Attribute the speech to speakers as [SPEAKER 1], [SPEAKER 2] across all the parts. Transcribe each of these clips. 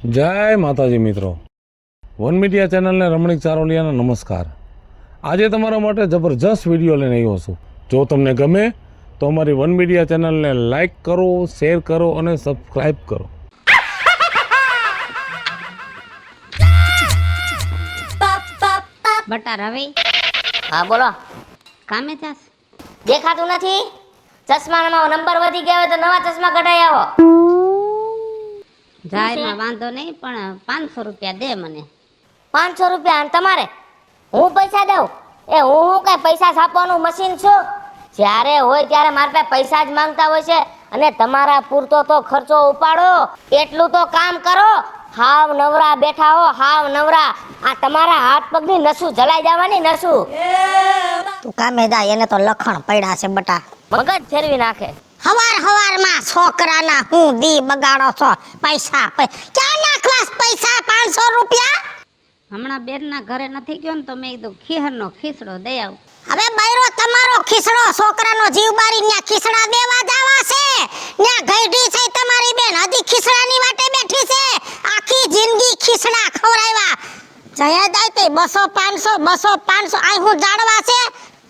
[SPEAKER 1] જય માતાજી મિત્રો, વન મીડિયા ચેનલને રમણીક ચારોલિયાના નમસ્કાર। આજે તમારા માટે જબરજસ્ત વિડીયો લઈને આવ્યો છું। જો તમને ગમે તો અમારી વન મીડિયા ચેનલને લાઈક કરો, શેર કરો અને સબસ્ક્રાઈબ કરો।
[SPEAKER 2] બટા રવિ,
[SPEAKER 3] હા બોલો।
[SPEAKER 2] કામે જાસ?
[SPEAKER 3] દેખાતું નથી? ચશ્મામાં નંબર વધી ગયા હોય તો નવા ચશ્મા કઢાઈ આવો।
[SPEAKER 2] જાહેરમાં વાંધો નહીં, પણ 500 રૂપિયા દે મને।
[SPEAKER 3] 500 રૂપિયા અને તમારે હું પૈસા દઉં? એ હું કઈ પૈસા છાપવાનું મશીન છું? જ્યારે હોય ત્યારે મારા પાસે પૈસા જ માંગતા હોય છે। અને તમારા પૂરતો તો ખર્ચો ઉપાડો, એટલું તો કામ કરો। હાવ નવરા બેઠા હો, હાવ નવરા। આ તમારા હાથ પગની નસું જલાઈ જવાની નસું।
[SPEAKER 4] તું કામે જાય, એને તો લખણ પડ્યા છે બટા।
[SPEAKER 3] મગજ ફેરવી નાખે।
[SPEAKER 4] હવાર છોકરાના હું દી બગાડો છો? પૈસા ક્યાં નાખવાસ પૈસા? 500 રૂપિયા
[SPEAKER 2] હમણાં બેનના ઘરે નથી ગયો ને તો મેં કીધું ખીહરનો ખીસડો દઈ આવું।
[SPEAKER 4] હવે બૈરો તમારો ખીસડો, છોકરાનો જીવ બારી ન્યા ખીસડા દેવા જાવા છે। ન્યા ગઈઢી છે તમારી બેન, હજી ખીસડાની વાટે બેઠી છે। આખી જિંદગી ખીસડા ખવરાવ્યા। જયા જાય તે 200 500 આ હું જાડવા છે।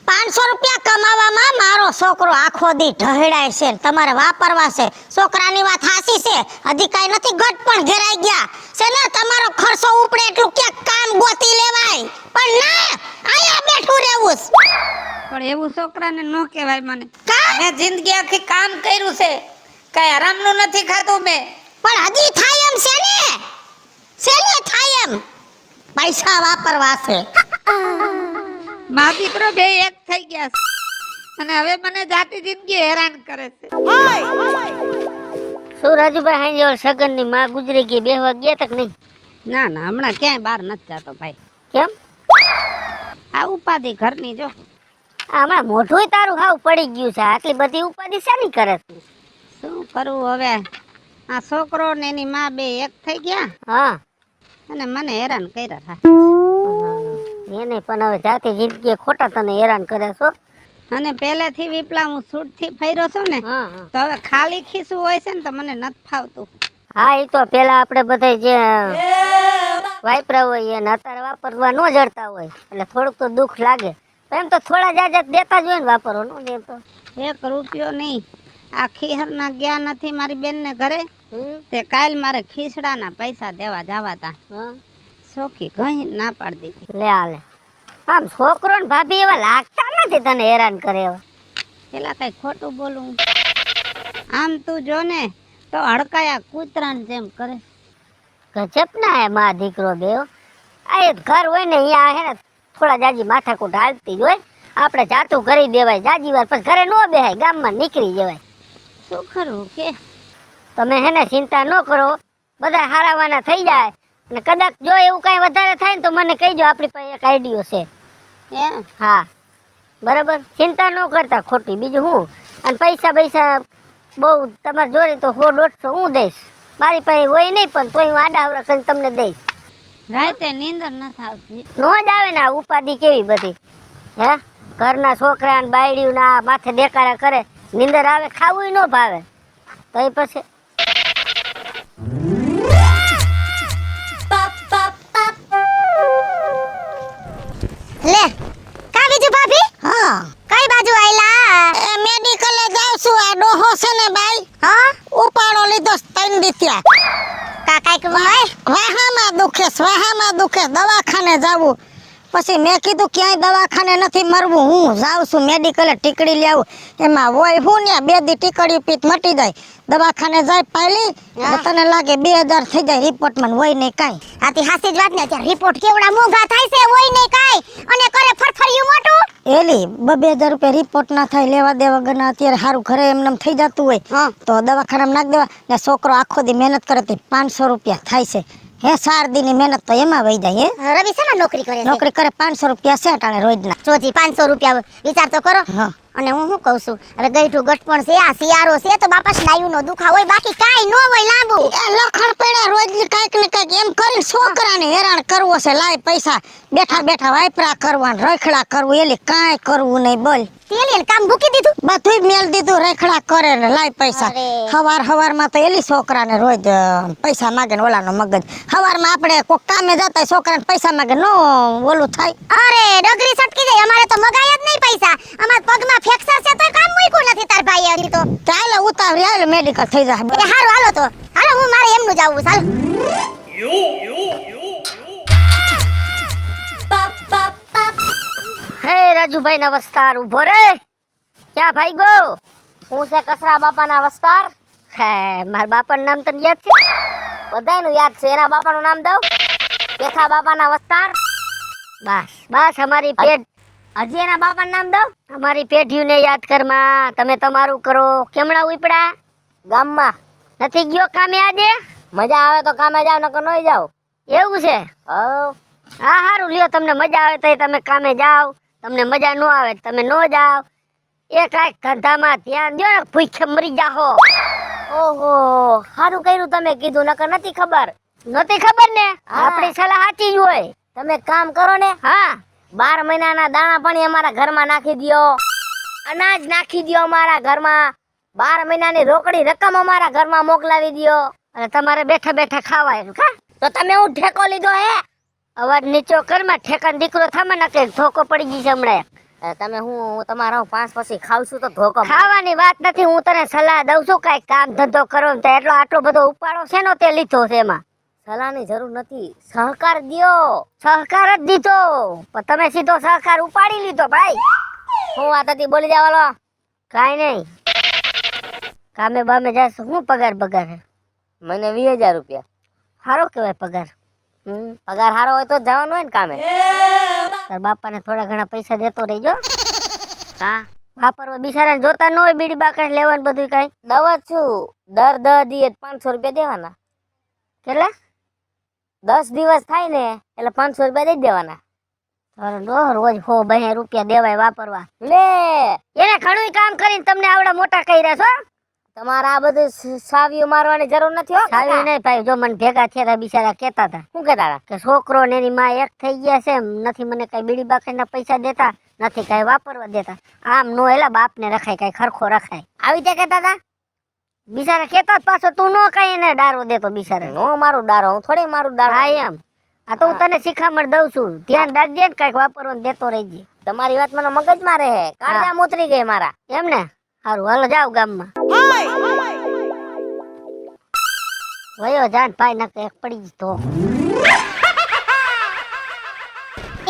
[SPEAKER 4] 500 રૂપિયા કમાવામાં મારો છોકરો આખો દી ઢહેડાય છે, તમારે વાપરવા છે। છોકરાની વાત હાસી છે, હજી કાઈ નથી ઘટ પણ ઘેરાઈ ગયા છે ને। તમારો ખર્ચો ઉપડે એટલું ક્યાંક કામ ગોતી લેવાય, પણ ના, આયા બેઠું રહેવું છે।
[SPEAKER 2] પણ એવું છોકરાને ન કહેવાય મને।
[SPEAKER 5] મેં જિંદગી આખી કામ કર્યું છે, કઈ આરામનું નથી ખાધું મેં।
[SPEAKER 4] પણ હજી થાય એમ છે ને થાય એમ, પૈસા વાપરવા છે।
[SPEAKER 5] મા દીકરો બે એક થઈ ગયા છે અને હવે મને જાતી જિંદગી હેરાન કરે છે।
[SPEAKER 3] શું રાજુભાઈ, હાંજે સગનની માં ગુજરી ગઈ, બેહવા ગયા તક નહીં?
[SPEAKER 2] ના ના, હમણાં ક્યાંય બહાર નથી જતો ભાઈ।
[SPEAKER 3] કેમ?
[SPEAKER 2] આ ઉપાધિ ઘરની જો।
[SPEAKER 3] આમાં મોઢું તારું હાવ પડી ગયું છે, આટલી બધી ઉપાધિ શાની કરે છે?
[SPEAKER 2] શું કરવું હવે? આ છોકરો ને એની માં બે એક થઈ ગયા
[SPEAKER 3] હા,
[SPEAKER 2] અને મને હેરાન કર્યા થાય।
[SPEAKER 3] એને પણ હવે જાતી જિંદગી ખોટા તને હેરાન કરે છો।
[SPEAKER 2] અને પહેલેથી વિપલા હું છૂટથી ફર્યો છું ને,
[SPEAKER 3] હા
[SPEAKER 2] તો હવે ખાલી ખીસું હોય છે ને તો મને નથી ફાવતું।
[SPEAKER 3] હા, એ તો પેલા આપણે બધા જે વાપરા હોય એને અત્યારે વાપરવા ન જડતા હોય એટલે થોડુંક તો દુઃખ લાગે। એમ તો થોડા જાજા દેતા જ હોય ને, વાપરવા ન દે તો
[SPEAKER 2] 1 રૂપિયો નહીં। આ ખીહરના ગયા નથી મારી બેનને ઘરે, તે કાલ મારે ખીસડાના પૈસા દેવા જવા તા। સોખી ઘણી ના પાડી દીધી।
[SPEAKER 3] લે આલે, આમ છોકરો ને ભાભી એવા લાગતા નથી તને હેરાન કરે એવા।
[SPEAKER 2] પેલા કઈ ખોટું બોલું? આમ તું જો ને તો હડકાયા કૂતરાને જેમ કરે।
[SPEAKER 3] ગજબ ના હે માં દીકરો બેવ। આ એક ઘર હોય ને અહીંયા હે ને થોડા જાજી માથાકૂટ હાલતી જ હોય, આપણે જાતું કરી દેવાય જાજી વાર, પછી ઘરે ન બેહાય, ગામમાં નીકળી જવાય।
[SPEAKER 2] શું કરવું કે?
[SPEAKER 3] તમે હે ને ચિંતા ન કરો, બધા હારાવાના થઈ જાય। અને કદાચ જો એવું કઈ વધારે થાય ને તો મને કહીજો, આપણી પાસે એક આઈડિયો છે। હા બરાબર, ચિંતા ન કરતા ખોટી, બીજું હું। અને પૈસા બહુ તમારે જોડે તો 100-150 હું દઈશ, મારી પાસે હોય નહીં, પણ તોય હું આડાવડા કરીને તમને દઈશ।
[SPEAKER 2] રાતે નીંદર નથી આવતી।
[SPEAKER 3] નો જ આવે ને આ ઉપાધિ કેવી બધી હે, ઘરના છોકરા ને બાયડીયું ના માથે દેકારા કરે, નીંદર આવે, ખાવું ન ભાવે, તો એ પછી
[SPEAKER 4] લે કા બીજું ભાભી? હા, કઈ બાજુ આઈલા? મેડિકલે જાવ છું, આ ડોહો છે ને બાઈ, હા ઉપાડો લીધો 3 દીત્યા। કા કાઈક વાહામાં દુખે, દવાખાને જાવું। પછી મેં કીધું ક્યાંય દવાખાને નથી મરવું, હું જાઉં છું મેડિકલે ટીકડી લઈ આવું। એમાં હોય હું ને 2 દી ટીકડી પીત મટી જાય, દવાખાને જાય પાયલી તને લાગે 2000 થઈ જાય, રિપોર્ટમાં હોય નહીં કાઈ। આથી હાસી જ વાત ને, અત્યારે રિપોર્ટ કેવડા મોંઘા થાય છે, હોય નહીં કાઈ, અને કરે ફરફરિયું મોટું। એલી 2000 રૂપિયા રિપોર્ટ ના થાય, લેવા દેવા ગના અત્યારે સારું ઘરે એમને થઈ જતું હોય તો દવાખાનામાં નાખ દેવા ને। છોકરો આખો દી મહેનત કરે તો 500 રૂપિયા થાય છે, હે 4 દી ની મહેનત તો એમાં વહી જાય। હે રવિ છે ને નોકરી કરે 500 રૂપિયા છે ટાણે રોજના, ચોથી 500 રૂપિયા વિચાર તો કરો। હા, અને હું શું કહું છું, હવે ગઈઠું ગઠપણ છે, આ શિયાળો છે તો બાપા સ્નાયુ નો દુખા હોય, બાકી કાઈ ન હોય લાંબુ। લખણ પડ્યા રોજ કાઈક ને કાઈક એમ કરીને છોકરાને હેરાન કરવો છે। લાય પૈસા બેઠા વાપરા કરવા, રખડા કરવું, એલી કાઈ કરવું નહીં, બોલ। તેલી કામ મૂકી દીધું બધું મેલ દીધું રેખડા કરે ને લાય પૈસા હવારમાં તો એલી છોકરાને રોજ પૈસા માંગે ને ઓલાનો મગજ હવારમાં આપણે કોક કામે જતા છોકરાને પૈસા માંગે નો ઓલું થાય અરે ડગરી સટકી જાય અમારે તો મગાય જ નહીં પૈસા અમાર પગમાં ફ્રેક્ચર છે તો કામ મૂક્યું નથી તાર ભાઈ હજી તો ચાલો ઉતાવળી હાલ મેડિકલ થઈ જાય હારું હાલો તો હાલો હું મારે એમનું જાવું ચાલો
[SPEAKER 3] હે રાજુભાઈ ના વસ્તાર ઉભો રે ક્યાં ભાઈ ગો હું છે કસરા બાપા ના વસ્તાર હે મારા બાપાનું નામ તને યાદ છે બધાયનું યાદ છે એના બાપાનું નામ દઉં પેથા બાપા ના વસ્તાર બસ અમારી પેઢ હજી એના બાપાનું નામ દઉં અમારી પેઢીઓને યાદ કરમાં તમે તમારું કરો કેમણા ઉપડા ગામમાં નથી ગયો કામે આજે મજા આવે તો કામે જાવ નકર નઈ જાવ એવું છે હા હારું લ્યો તમને મજા આવે તો તમે કામે જાવ તમને મજા ન આવે તમે ન જાવ એ કાંઈક ધંધામાં ધ્યાન દો ને ભૂખે મરી જાહો ઓહો સારું કર્યું તમે કીધું નકર નથી ખબર ને આપણી સલાહ સાચી જ હોય તમે કામ કરો ને હા 12 મહિનાના દાણા પણ અમારા ઘરમાં નાખી દ્યો અનાજ નાખી દ્યો અમારા ઘરમાં 12 મહિનાની રોકડી રકમ અમારા ઘરમાં મોકલાવી દ્યો અને તમારે બેઠા બેઠા ખાવાય કા તો તમે હું ઠેકો લીધો હે અવાજ નીચો કરમાં ઠેકાન દીકરો થામે ન કે ધોકો પડી ગઈ છે હમણાં તમે હું તમારા 5 પછી ખાવશું તો ધોકો ખાવાની વાત નથી હું તને સલાહ દઉં છું કાઈ કામ ધંધો કરો ને એટલો આટલો બધો ઉપાડો છે નો તે લીધો છે એમાં સલાહની જરૂર નથી સહકાર દ્યો સહકાર જ દીધો પણ તમે સીધો સહકાર ઉપાડી લીધો ભાઈ હું વાત હતી બોલી જાવાલો કાઈ નહીં કામે બામે જાસ હું પગાર મને 20000 રૂપિયા હારો કહેવાય પગાર પગાર હારો હોય તો જવાનું હોય ને કામે તાર બાપાને થોડા ઘણા પૈસા દેતો રહેજો હા વાપરવા બિચારાને જોતા ન હોય બીડી બાકસ લેવાનું બધું કઈ દવા છું દર 10 દિવસ 500 રૂપિયા દેવાના કેટલા 10 દિવસ થાય ને એટલે 500 રૂપિયા દઈ દેવાના રોજ 100-200 રૂપિયા દેવાય વાપરવા લે એને ઘણું કામ કરીને તમને આવડા મોટા કર્યા છો તમારે આ બધું સાવીઓ મારવાની જરૂર નથી હો સાવી નહીં ભાઈ જો મને ભેગા થયા બિચારા કહેતા હતા શું કહેતા હતા કે છોકરો ને એની માં એક થઈ ગયા છે નથી મને કઈ બીડી બાકીના પૈસા દેતા નથી કઈ વાપરવા દેતા આમ નો એલા બાપ ને રખાય કઈ ખરખો રખાય આવી રીતે કહેતા હતા બિચારા કહેતા પાછો તું નો કઈ એને ડારો દેતો બિચારા નો મારું ડારો હું થોડી મારું ડારો હા એમ આ તો હું તને શિખામણ દઉં છું ધ્યાન રાખજે ને કઈક વાપરવાનું દેતો રહેજે તમારી વાત મને મગજમાં રહે કાળજા ઉતરી ગઈ મારા એમ ને સારું હાલો જાવ ગામમાં વયો જાન ભાઈ નકે એક પડી જતો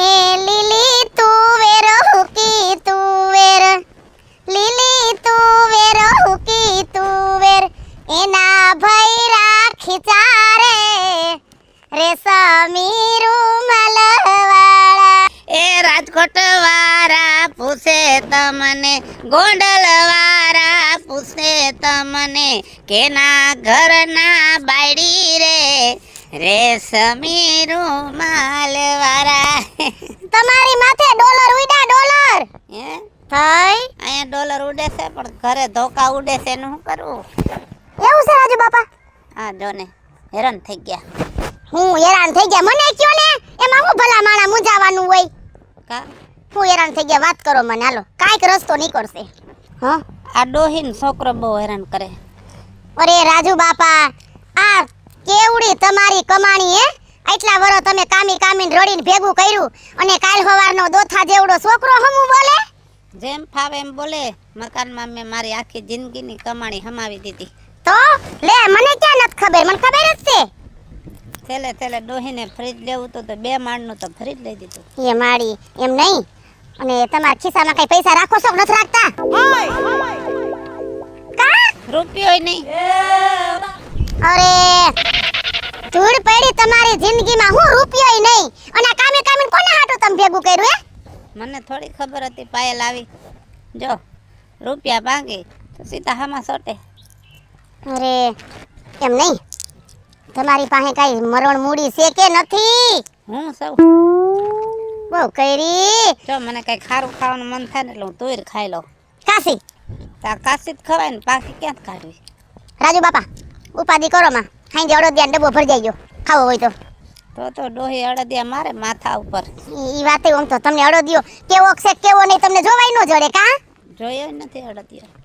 [SPEAKER 4] એ લીલી તુવેર હુકી તુવેર લીલી તુવેર હુકી તુવેર એના ભૈરા ખીચારે રેશમી રૂમાલ વાળા
[SPEAKER 2] એ રાજકોટ વાળા પૂછે તમને ગોંડલ વાળા પૂછે તમને કેના ઘરના બાયડી રે રેશમી રૂમાલ વાળા
[SPEAKER 4] તમારી માથે ડોલર ઉડ્યા ડોલર
[SPEAKER 2] હે
[SPEAKER 4] થઈ
[SPEAKER 2] અહીંયા ડોલર ઉડે છે પણ ઘરે ધોકા ઉડે છે એનું શું કરવું
[SPEAKER 4] એવું છે રાજુ બાપા
[SPEAKER 2] હા જો ને હેરાન થઈ ગયા
[SPEAKER 4] હું હેરાન થઈ ગયા મને કયો ને એમાં હું ભલા માણા મુંજાવાનું હોય
[SPEAKER 2] કા
[SPEAKER 4] હું હેરાન થઈ ગયા વાત કરો મને હાલો કાઈક રસ્તો નીકળશે હા
[SPEAKER 2] આ ડોહીન છોકરો બહુ હેરાન કરે
[SPEAKER 4] અરે રાજુ બાપા આ કેવડી તમારી કમાણી હે આટલા વરો તમે કામીને રડીને ભેગું કર્યું અને કાલ સવારનો દોથા જેવડો છોકરો હમું બોલે
[SPEAKER 2] જેમ ફાવે એમ બોલે મકાનમાં મેં મારી આખી જિંદગીની કમાણી હમાવી દીધી
[SPEAKER 4] તો લે મને ક્યાં નથી ખબર મને ખબર જ છે
[SPEAKER 2] છેલ્લે ડોહીને ફ્રીજ લેવું તો 2 માળનું તો ફ્રીજ લઈ દીધું
[SPEAKER 4] એ માડી એમ નહીં અને તમારા ખિસ્સામાં કઈ પૈસા રાખો છો કે નથી રાખતા કા
[SPEAKER 2] રૂપિયો નહીં
[SPEAKER 4] અરે ધૂળ પડી તમારી જિંદગીમાં હું રૂપિયોય નહીં અને કામે કોને હાટું તમે ભેગું કર્યું હે
[SPEAKER 2] મને થોડી ખબર હતી પાયલ આવી જો રૂપિયા માંગે તો સીધા હામાં સોટે
[SPEAKER 4] અરે એમ નહીં તમારી પાસે કઈ મરણ મૂડી છે કે નથી
[SPEAKER 2] હું સૌ
[SPEAKER 4] બહુ કરી
[SPEAKER 2] જો મને કઈ ખારું ખાવાનું મન થાય ને એટલે હું તુર ખાઈ લઉં
[SPEAKER 4] કાશી
[SPEAKER 2] તા કાશી જ ખવાય ને પાકી ક્યાં કાઢવી
[SPEAKER 4] રાજુ બાપા ઉપાધિ કરો માં ખાઈ અડદિયા ડબ્બો ભરી જાય ખાવો હોય
[SPEAKER 2] તો ડોહી અડદિયા મારે માથા ઉપર
[SPEAKER 4] ઈ વાતે આમ તો તમને અડદિયો કેવો છે કેવો નહીં તમને જોવાય ન જડે કા
[SPEAKER 2] જોયો નથી અડદિયા.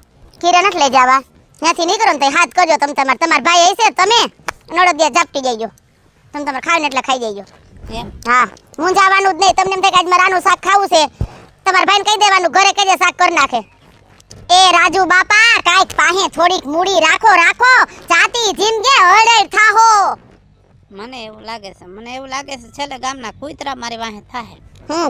[SPEAKER 4] કીરે નથી લઈ જવા ત્યાંથી નીકળો ને તો હાથ કરજો તમે તમારા ભાઈ હશે તમે નડદિયા ઝાપટી જઈજો તમે તમારે ખાઈને એટલે ખાઈ જઈજો
[SPEAKER 2] એમ
[SPEAKER 4] હા હું જવાનું જ નહીં તમને એમ થાય કે આજ મારે આનું શાક ખાવું છે તમારા ભાઈને કહી દેવાનું ઘરે કહીને શાક કરી નાખે એ રાજુ બાપા કાંઈક પાસે થોડીક મૂડી રાખો જાતી જિંદગી હળેડ થાહો
[SPEAKER 2] મને એવું લાગે છે છેલ્લે ગામના કૂતરા મારી વાહે થાય.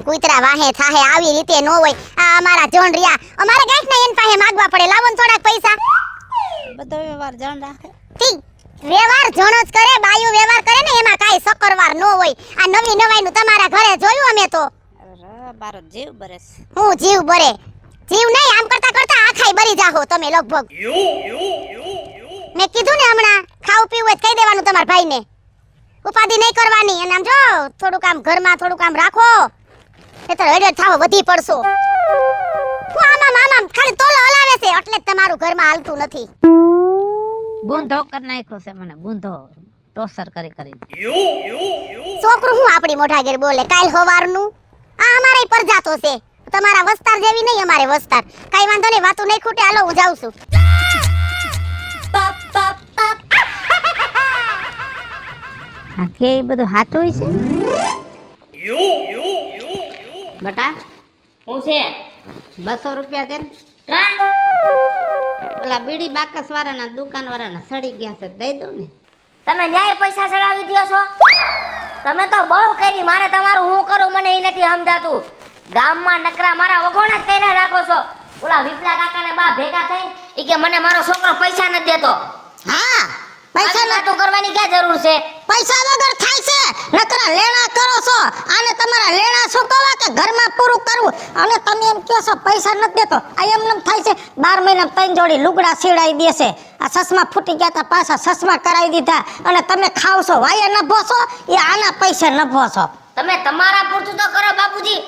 [SPEAKER 4] કૂતરા વાહે થાહે આવી રીતે નો હોય આ અમારા જોન રિયા અમારે ગાઈક ને એન પાસે માંગવા પડે લાવો ને થોડાક પૈસા
[SPEAKER 2] બધો વ્યવહાર જાણ રાખે.
[SPEAKER 4] ઠીક વ્યવહાર જણ જ કરે બાયુ વ્યવહાર કરે ને એમાં કાઈ સકરવાર નો હોય આ નવી નવાઈનું તમારા ઘરે જોયું અમે તો
[SPEAKER 2] બારો જીવ બરસ.
[SPEAKER 4] હું જીવ બરે જીવ નહીં આમ કરતા કરતા આખાઈ બરી જાહો તમે લગભગ મેં કીધું ને હમણાં ખાવું પીવું હોય તો કહી દેવાનું તમારા ભાઈને ઉપાધિ નહીં કરવાની અને આમ જો થોડુંક આમ ઘરમાં થોડુંક આમ રાખો નહીતર હેડેડ થાવ વધી પડશો હું આમાં ખાલી તોલો હલાવે છે એટલે જ તમારું ઘરમાં હાલતું નથી
[SPEAKER 2] બૂંધો કરી નાખ્યો છે મને બૂંધો ટોસર કરી
[SPEAKER 4] છોકરું હું આપણી મોઢા ઘેર બોલે કાલ હવારનું આ અમારે પરજાતો છે તમારા વસ્તાર જેવી નહીં અમારે વસ્તાર કાઈ વાંધો નહીં વાતું નહીં ખૂટે હાલો હું જાઉં છું
[SPEAKER 2] હા કે એ બધું હાથું છે બટા
[SPEAKER 3] હું છે
[SPEAKER 2] 200 રૂપિયા દે ને. ઓલા બીડી બાકસ વાળાના દુકાન વાળાના સડી ગયા છે દઈ દઉં ને.
[SPEAKER 3] તમે ન્યાય પૈસા ચડાવી દો છો તમે તો બહુ કરી મારે તમારું હું કરું મને એ નથી સમજાતું ગામમાં નકરા મારા વગોણા જ કઈને રાખો છો ઓલા વિપલા કાકાને બા ભેગા થઈ ઈ કે મને મારો છોકરો પૈસા નથી દેતો
[SPEAKER 4] હા પૈસા
[SPEAKER 3] વાતો કરવાની ક્યાં જરૂર છે
[SPEAKER 4] પૈસા વગર થાય છે નકરા લેણા કરો છો આને તમારા લેણા ચૂકવવા કે ઘરમાં પૂરું કરવું અને તમે એમ કહો છો પૈસા નથી દેતો આ એમ થાય છે 12 મહિના 3 જોડી લુગડા સીવડાવી દેશે આ સસમા ફૂટી ગયા તા પાછા સસમા કરાવી દીધા અને તમે ખાવ છો વાયા નભો છો એ આના પૈસા નભો છો
[SPEAKER 3] તમે તમારા પૂરતું તો કરો બાપુજી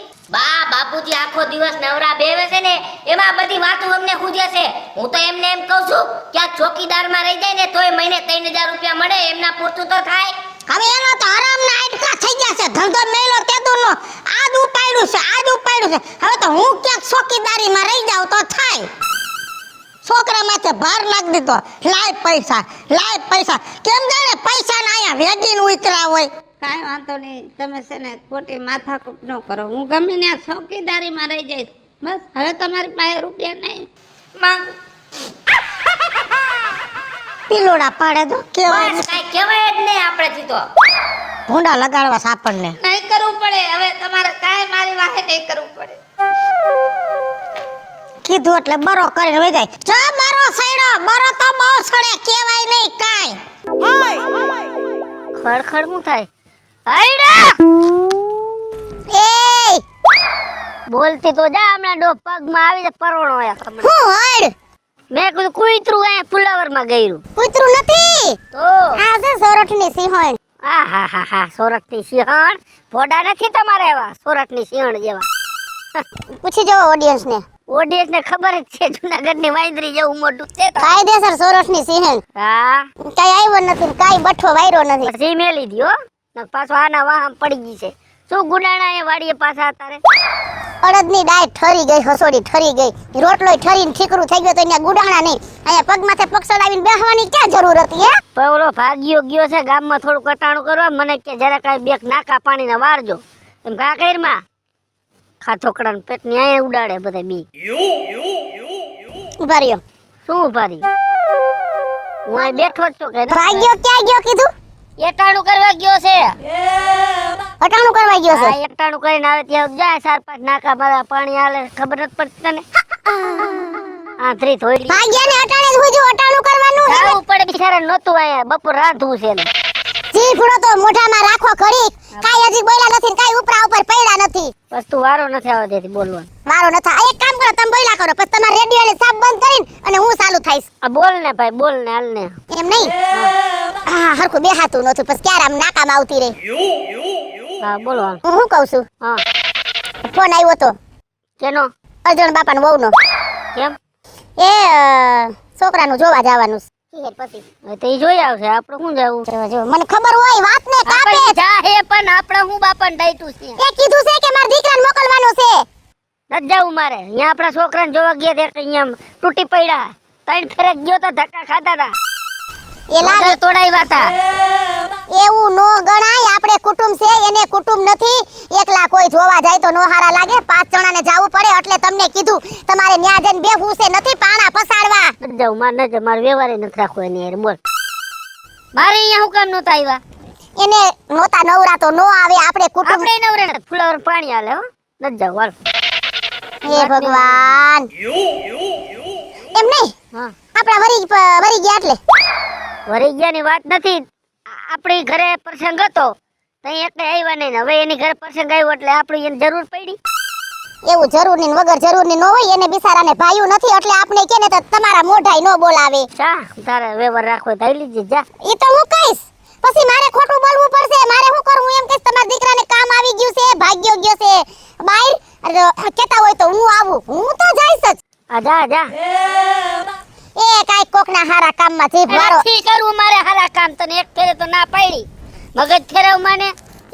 [SPEAKER 3] બાપુજી આખો દિવસ નવરા બેવે છે ને એમાં બધી વાતો અમને ખૂજે છે હું તો એમને એમ કહું છું કે આ ચોકીદારમાં રહી જાય ને તોય મહિને 3000 રૂપિયા મળે એમના પૂરતું તો થાય
[SPEAKER 4] હવે એનો તો આરામના આટકા થઈ ગયા છે ધંધો મેલો તેદુનો આજ ઉપાડ્યું છે હવે તો હું ક્યાંક ચોકીદારીમાં રહી જાઉં તો થાય છોકરા માથે ભાર નાખ દીધો લાય પૈસા કેમ જાણે પૈસા ના આયા વેગીન ઉતરા હોય
[SPEAKER 2] કાંઈ વાંધો નહીં તમે છે ને ખોટી માથાકૂટ ન કરો હું ગમે ત્યાં ચોકીદારીમાં રહી જઈશ બસ હવે તમારી પાસે રૂપિયા નહીં માંગુ.
[SPEAKER 4] પીલોડા પાડે તો કેવાય
[SPEAKER 3] બસ કાઈ કહેવાય જ નહીં આપણેથી તો
[SPEAKER 4] ભૂંડા લગાડવા સાપણને
[SPEAKER 2] નહીં કરવું પડે હવે તમારે કાંઈ મારી વાહે નહીં કરવું પડે.
[SPEAKER 4] કીધું એટલે બરો કરીને વઈ જાય જો બરો સડ્યો બરો તો બહુ સડે કેવાય નહીં કાઈ
[SPEAKER 3] ખડખડ હું થાય આઈડા
[SPEAKER 4] એ
[SPEAKER 3] બોલતી તો જા હમણાં ડો પગમાં આવી પરોણો આયા તમને
[SPEAKER 4] હું હડ
[SPEAKER 3] મેં કીધું કુતરું અહીંયા ફુલાવરમાં ગયું
[SPEAKER 4] કૂતરું નથી
[SPEAKER 3] તો
[SPEAKER 4] આ છે સોરઠની સિંહણ
[SPEAKER 3] હા સોરઠની સિંહણ ફોડા નથી તમારે એવા સોરઠની સિંહણ જેવા
[SPEAKER 4] પૂછી જો ઓડિયન્સ ને
[SPEAKER 3] ઓડિયન્સ ને ખબર જ છે જુનાગઢની વાંદરી જેવું મોટું છે તો.
[SPEAKER 4] કાયદેસર સોરઠની સિંહણ
[SPEAKER 3] હા
[SPEAKER 4] કાઈ આવ્યો નથી કાઈ બઠો વાયરો નથી
[SPEAKER 3] પછી મેલી દી હો ને પાછો આના વાહમ પડી ગઈ છે શું ગુડાણા એ વાડીએ પાછા તારે
[SPEAKER 4] અડદની ડાય ઠરી ગઈ હસોડી ઠરી ગઈ રોટલોય ઠરીને ઠીકરું થઈ ગયો તો અહીંયા ગુડાણા નહીં અહીંયા પગ માથે પક્ષડાવીને બેહવાની ક્યાં જરૂર હતી હે
[SPEAKER 3] પવળો ભાગ્યો ગયો છે ગામમાં થોડું કટાણું કરવા મને કે જરા કાંઈ બેક નાકા પાણીને વારજો એમ કા કઈરમાં ખાથોકડાને પેટની આય ઉડાડે બધા બી
[SPEAKER 4] ઉભા રહ્યો
[SPEAKER 3] શું ઉભા રહી હું અહીં બેઠો જ છું કે
[SPEAKER 4] ભાગ્યો ક્યાં ગયો કીધું
[SPEAKER 3] એટાણું કરવા ગયો છે
[SPEAKER 4] હટાણું કરવા ગયો છે
[SPEAKER 3] હા એટાણું કરીને આવે ત્યાં જાય 4-5 નાકા બધા પાણી આલે ખબર નથી પડતી તને આંતરી થોડી
[SPEAKER 4] ભાગ્યાને હટાણે જ હુજુ હટાણું કરવાનું હે
[SPEAKER 3] જાવું પડે બિચારા નહોતું આયા બપોર રાંધવું છે ને
[SPEAKER 4] જી ફૂડો તો મોઢામાં રાખો ઘડી કાઈ હજી બોલ્યા નથી ને કાઈ ઉપરા ઉપર પડ્યા નથી
[SPEAKER 3] બસ તું વારો નથી આવવા દેતી બોલવાનું
[SPEAKER 4] મારો નથા આ એક કામ કરો તમે બોલ્યા કરો પછી તમારા રેડિયો ને સાફ બંધ કરીને અને હું ચાલુ થઈશ
[SPEAKER 3] આ બોલ ને ભાઈ બોલ ને હાલ ને
[SPEAKER 4] એમ નહીં હા હરખું બેહાતું નતું પછી ક્યારે આમ નાકામાં આવતી રહી
[SPEAKER 3] હા બોલો હાલ.
[SPEAKER 4] હું શું કહું છું
[SPEAKER 3] હા
[SPEAKER 4] ફોન આવ્યો તો
[SPEAKER 3] કેનો
[SPEAKER 4] અર્જુન બાપાનો વહુનો
[SPEAKER 3] કેમ
[SPEAKER 4] એ છોકરાનું જોવા જવાનું છે પછી
[SPEAKER 3] હવે તો ઈ જોઈ આવશે આપણે શું જાવું
[SPEAKER 4] જો મને ખબર હોય વાત ને કાપે
[SPEAKER 3] જા હે પણ આપણે હું બાપાને ડાઈટું છે
[SPEAKER 4] એ કીધું છે કે મારા દીકરાને મોકલવાનો છે
[SPEAKER 3] નથી જવું મારે. અહીંયા આપણા છોકરાને જોવા ગયા તે અહીંયા તૂટી પડ્યા. 3 ફેરે ગયો તો ધક્કા ખાતા હતા.
[SPEAKER 4] એલા
[SPEAKER 3] નજર તોડાવ્યા હતા.
[SPEAKER 4] એવું નો ગણાય, આપણે કુટુંબ છે એને કુટુંબ નથી. એકલા કોઈ જોવા જાય તો નો હારા લાગે. 5 જણાને જાવું પડે એટલે તમને કીધું તમારે ન્યા જઈને બેહવું છે, નથી પાણા પસાડવા.
[SPEAKER 3] નથી જવું મારે, નથી મારે વ્યવહાર નથી રાખવો એની હારે. બોલ મારે અહીંયા હું કામ નહોતા આવ્યા?
[SPEAKER 4] એને નોતા નવરા તો નો આવે. આપણે કુટુંબ
[SPEAKER 3] આપણે નવરે ફુલાવર પાણી હાલે હો. નથી જવું હાલ.
[SPEAKER 4] હે ભગવાન. એમ નહીં,
[SPEAKER 3] હા
[SPEAKER 4] આપણા વરી ગયા એટલે
[SPEAKER 3] વરી ગયાની વાત નથી. આપણી ઘરે પ્રસંગ હતો તઈ એટલે આવ્યા નહીં ને હવે એની ઘરે પ્રસંગ આવ્યો એટલે આપણી એને જરૂર પડી.
[SPEAKER 4] એવું જરૂર ની વગર જરૂર ની નો હોય. એને બિચારાને ભાઈયું નથી એટલે આપણે કે ને તો તમારા મોઢાઈ નો બોલાવે.
[SPEAKER 3] જા તારે વ્યવહાર રાખવો તો આવી લીધી જા.
[SPEAKER 4] ઈ તો હું કહીશ, પછી મારે ખોટું બોલવું પડશે. મારે શું કરવું? એમ કહીશ તમારા દીકરાને કામ આવી ગયું છે, ભાગ્યો ગયો છે બહાર, કેતા હોય તો હું આવું. હું તો જઈશ જ.
[SPEAKER 3] આ જા જા.
[SPEAKER 4] એ કાઈ કોકના હારા કામમાં જીભ વાળો.
[SPEAKER 3] નથી કરવું મારે હારા કામ. તને એક ફેરે તો ના પાડી. મગજ ફેરવ માને.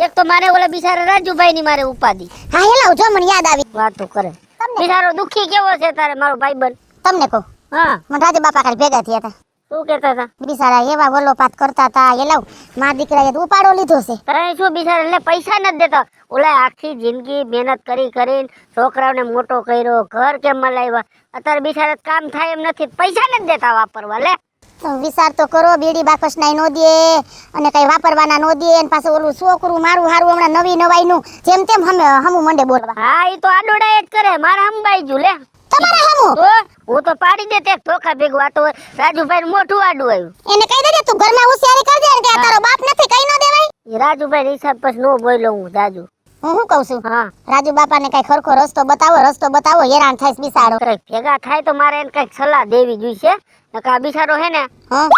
[SPEAKER 3] એક તો મારે ઓલા બિચારા રાજુભાઈ ની મારે ઉપાધિ.
[SPEAKER 4] હા હેલો, જો મને યાદ આવી.
[SPEAKER 3] વાતો કરે. બિચારો દુખી કેવો છે તારે મારો ભાઈબંધ?
[SPEAKER 4] તમને કહું,
[SPEAKER 3] હા
[SPEAKER 4] મને રાજુ બાપા કાલ ભેગા થયા હતા.
[SPEAKER 3] શું કહેતા હતા?
[SPEAKER 4] બિચારા એવા વલોપાત કરતા હતા. એલાવ મારા દીકરાએ તો ઉપાડો લીધો છે.
[SPEAKER 3] તારે શું બિચારા એટલે પૈસા નથી દેતા? ઓલા આખી જિંદગી મહેનત કરી કરીને છોકરાઓને મોટો કર્યો, ઘર કેમ મલાવ્યા. અત્યારે બિચારા કામ થાય એમ નથી, પૈસા નથી દેતા વાપરવા. લે
[SPEAKER 4] તમે વિચાર તો કરો. બીડી બાકસ નાઈ નો દે અને કઈ વાપરવાના નો દે. અને પાછું ઓલું છોકરું મારું હારું હમણાં નવી નવાઈનું જેમ તેમ હમું મંડે બોલવા.
[SPEAKER 3] હા ઈ તો આડોડાય જ કરે. મારા હંબાઈ જુ લે
[SPEAKER 4] તમારા હમું
[SPEAKER 3] તો હું તો પાડી દે તે ધોખા ભેગું. આ તો રાજુભાઈ મોટું આડું આવ્યું.
[SPEAKER 4] એને કહી દેજે તું ઘરમાં હોશિયારી કરજે ને કે આ તારો બાપ નથી, કઈ ન દેવાય.
[SPEAKER 3] ઈ રાજુભાઈ હિસાબ પછી નો બોલ્યો હું જાજુ.
[SPEAKER 4] હું શું કહું છું,
[SPEAKER 3] હા
[SPEAKER 4] રાજુ બાપાને કઈ ખરખો રસ્તો બતાવો. હેરાન થાય બિસાડો.
[SPEAKER 3] કંઈક ભેગા થાય તો મારે એને કઈક સલાહ દેવી જોઈશે. નકા આ બિચારો હે ને
[SPEAKER 4] હા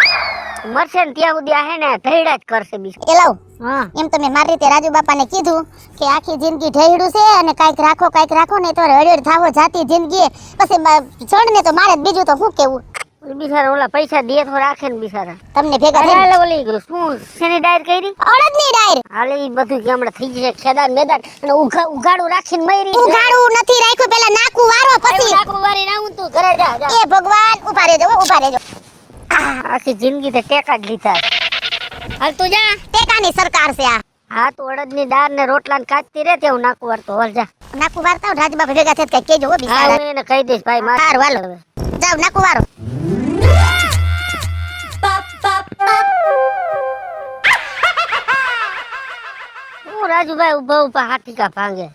[SPEAKER 3] મરશે ને ત્યાં સુધી આ હે ને ધૈડા જ કરશે બિચારો.
[SPEAKER 4] એ લાવ
[SPEAKER 3] હા
[SPEAKER 4] એમ તમે મારી રીતે રાજુ બાપાને કીધું કે આખી જિંદગી ઢેડું છે અને કાંઈક રાખો ને તો હળેડ થાવો જાતી જિંદગી. પછી ચડ ને તો મારે જ બીજું તો શું કેવું.
[SPEAKER 3] બિચારા ઓલા પૈસા દે તો રાખે ને બિચારા.
[SPEAKER 4] તમને ભેગા
[SPEAKER 3] અરે
[SPEAKER 4] થઈને
[SPEAKER 3] હાલે ઓલી શું શેની ડાયર કરી?
[SPEAKER 4] અડદની ડાયર
[SPEAKER 3] હાલે ઈ બધું કે હમણાં થઈ જશે ખેદાન મેદાન અને ઉઘાડું રાખીને મરી.
[SPEAKER 4] ઉઘાડું નથી રાખ્યું, પેલા નાકું વારો પછી
[SPEAKER 3] નાકું વારી નાવું તું ઘરે જા જા.
[SPEAKER 4] એ ભગવાન ઉભા રહેજો.
[SPEAKER 3] આખી જિંદગી તે ટેકા જ લીધા. હાલ તું જા.
[SPEAKER 4] ટેકાની સરકાર છે આ.
[SPEAKER 3] હા તો અડદની દાળ ને રોટલા ને કાચતી રહે તે હું નાકું વારતો. હાલ જા.
[SPEAKER 4] નાકું વારતા હો, રાજુ બાપા ભેગા થઈને કઈ કેજો હો
[SPEAKER 3] હા
[SPEAKER 4] બિચારા.
[SPEAKER 3] હું એને કહી દઈશ ભાઈ મારે
[SPEAKER 4] હાર વાલો
[SPEAKER 3] હવે.
[SPEAKER 4] જાવ નાકું વારો.
[SPEAKER 3] હું રાજુભાઈ ઉભા હાથીકા ભાંગે.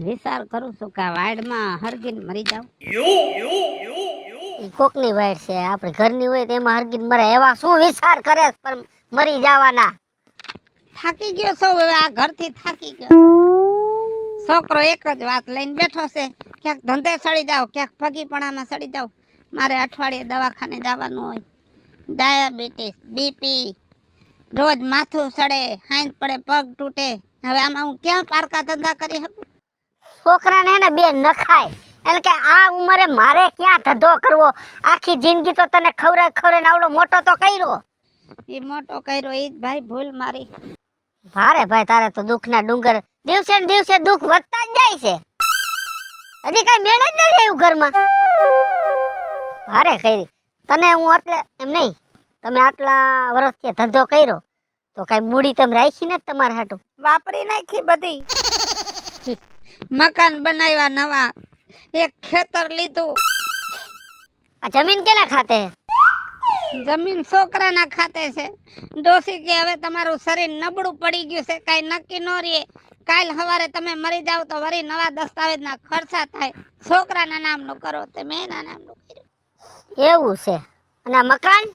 [SPEAKER 2] વિચાર કરું છું કે આ વાડમાં હરગીને મરી જાઉં.
[SPEAKER 3] ઈ કોકની વાઈટ છે, આપણે ઘરની હોય તો એમાં હરગીન મરે. એવા શું વિચાર કરે પણ મરી જવાના.
[SPEAKER 2] થાકી ગયો છો હવે, આ ઘરથી થાકી ગયો. છોકરો એક જ વાત લઈને બેઠો છે, ક્યાંક ધંધે સડી જાવ, ક્યાંક ફગીપણામાં સડી જાવ. મારે અઠવાડિયે દવાખાને જવાનું હોય. ડાયાબિટીસ, બીપી, રોજ માથું સડે, હાંજ પડે, પગ તૂટે. હવે આમાં હું ક્યાં પારકા ધંધા કરી શકું?
[SPEAKER 3] છોકરાને હે ને બે નખાય. એટલે કે આ ઉંમરે મારે ક્યાં ધંધો કરવો? આખી જિંદગી તો તને ખવડાવીને આવડો મોટો તો કર્યો.
[SPEAKER 2] એ મોટો કર્યો એ જ ભાઈ ભૂલ મારી.
[SPEAKER 3] ભારે ભાઈ તારે તો દુઃખના ડુંગર દિવસે ને દિવસે દુઃખ વધતા જ જાય છે. હજી કઈ મેળ જ નથી આવ્યું ઘરમાં. ભારે કરી તને હું એટલે એમ નહીં, તમે આટલા વર્ષથી ધંધો કર્યો તો કઈ મૂડી તમે રાખી ને તમારે હાટું
[SPEAKER 2] વાપરી નાખી બધી. મકાન બનાવ્યા નવા, એક ખેતર લીધું.
[SPEAKER 3] આ જમીન કેના ખાતે?
[SPEAKER 2] જમીન છોકરાના ખાતે છે. ડોસી કે હવે તમારું શરીર નબળું પડી ગયું છે, કાંઈ નક્કી ન રહે. કાલ સવારે તમે મરી જાવ તો વળી નવા દસ્તાવેજના ખર્ચા થાય. છોકરાના નામનું કરો તે મેં એના નામનું કર્યું.
[SPEAKER 3] એવું છે. અને આ મકાન?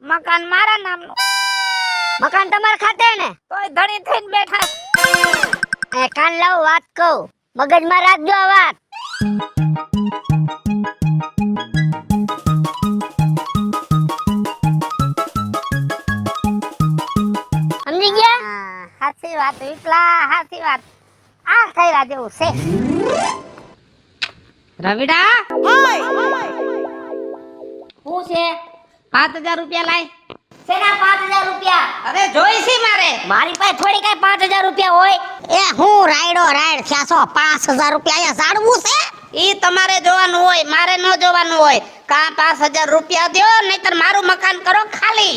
[SPEAKER 2] મકાન મારા નામનું.
[SPEAKER 3] મકાન તમારા ખાતે ને?
[SPEAKER 2] તોય ધણી થઈને બેઠા.
[SPEAKER 3] એ કાન લાવ વાત કહું, મગજમાં રાખજો આ વાત. સમજી ગયા?
[SPEAKER 2] સાચી વાત વિપલા, સાચી વાત. આ થયા જેવું છે. રવિડા
[SPEAKER 3] શું છે?
[SPEAKER 2] 5000 રૂપિયા લાય.
[SPEAKER 3] શેના 5000 રૂપિયા?
[SPEAKER 2] અરે જોઈશી મારે.
[SPEAKER 3] મારી પાસે થોડી કાંઈ 5000 રૂપિયા હોય.
[SPEAKER 4] એ હું રાયડો રાયડ થયા છો 5000 રૂપિયા અહીંયા જાડવું છે.
[SPEAKER 2] ઈ તમારે જોવાનું હોય, મારે ન જોવાનું હોય. કાં 5000 રૂપિયા દ્યો, નહીતર મારું મકાન કરો ખાલી.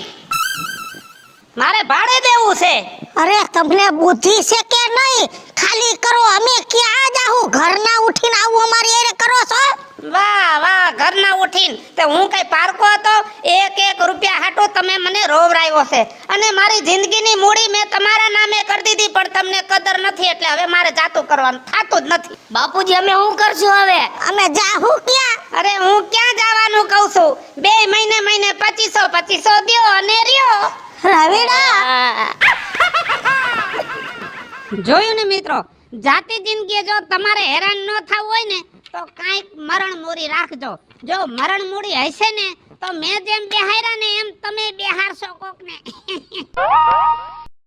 [SPEAKER 2] મારે ભાડે દેવું છે.
[SPEAKER 4] અરે તમને બુદ્ધિ છે કે નહીં? ખાલી કરો, અમે ક્યાં જાહું? ઘરના ઉઠીને આવું અમારી એરે કરો છો?
[SPEAKER 2] વાહ વાહ, ઘરના ઉઠીને તે હું કઈ પારકો હતો? એક એક રૂપિયા હાટું તમે મને રોવરાયો છે. અને મારી જિંદગીની મૂડી મેં તમારા નામે કરી દીધી, પણ તમને કદર નથી, એટલે હવે મારે જાતું કરવાનું થાતું જ નથી.
[SPEAKER 3] બાપુજી અમે શું કરશું હવે?
[SPEAKER 4] અમે જાહું ક્યાં?
[SPEAKER 2] અરે હું ક્યાં જવાનું કહું છું? 2 મહિને 2500 દ્યો અને રહ્યો.
[SPEAKER 4] રવિડા
[SPEAKER 2] જોયું ને મિત્રો, જાતી જિંદગી જો તમારે હેરાન ન થવું હોય ને તો કાંઈક મરણ મૂડી રાખજો. જો મરણ મૂડી હશે ને તો મેં જેમ બેહાર્યા ને એમ તમે બેહારશો કોકને.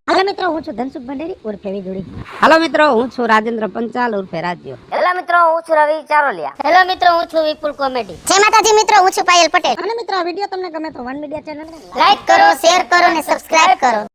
[SPEAKER 3] હાલો મિત્રો, હું છું ધનસુખ ભંડેરી ઉર્ફે વીજળી.
[SPEAKER 2] હાલો મિત્રો, હું છું રાજેન્દ્ર પંચાલ ઉર્ફે રાજ્યો.
[SPEAKER 3] હેલો મિત્રો, હું છું રવિ ચારોલિયા. હેલો મિત્રો, હું છું વિપુલ કોમેડી.
[SPEAKER 4] જય માતાજી મિત્રો, હું છું પાયલ પટેલ.
[SPEAKER 3] અને મિત્રો આ વિડિયો તમને ગમે તો વન મીડિયા ચેનલ
[SPEAKER 4] લાઈક કરો, શેર કરો અને સબસ્ક્રાઇબ કરો.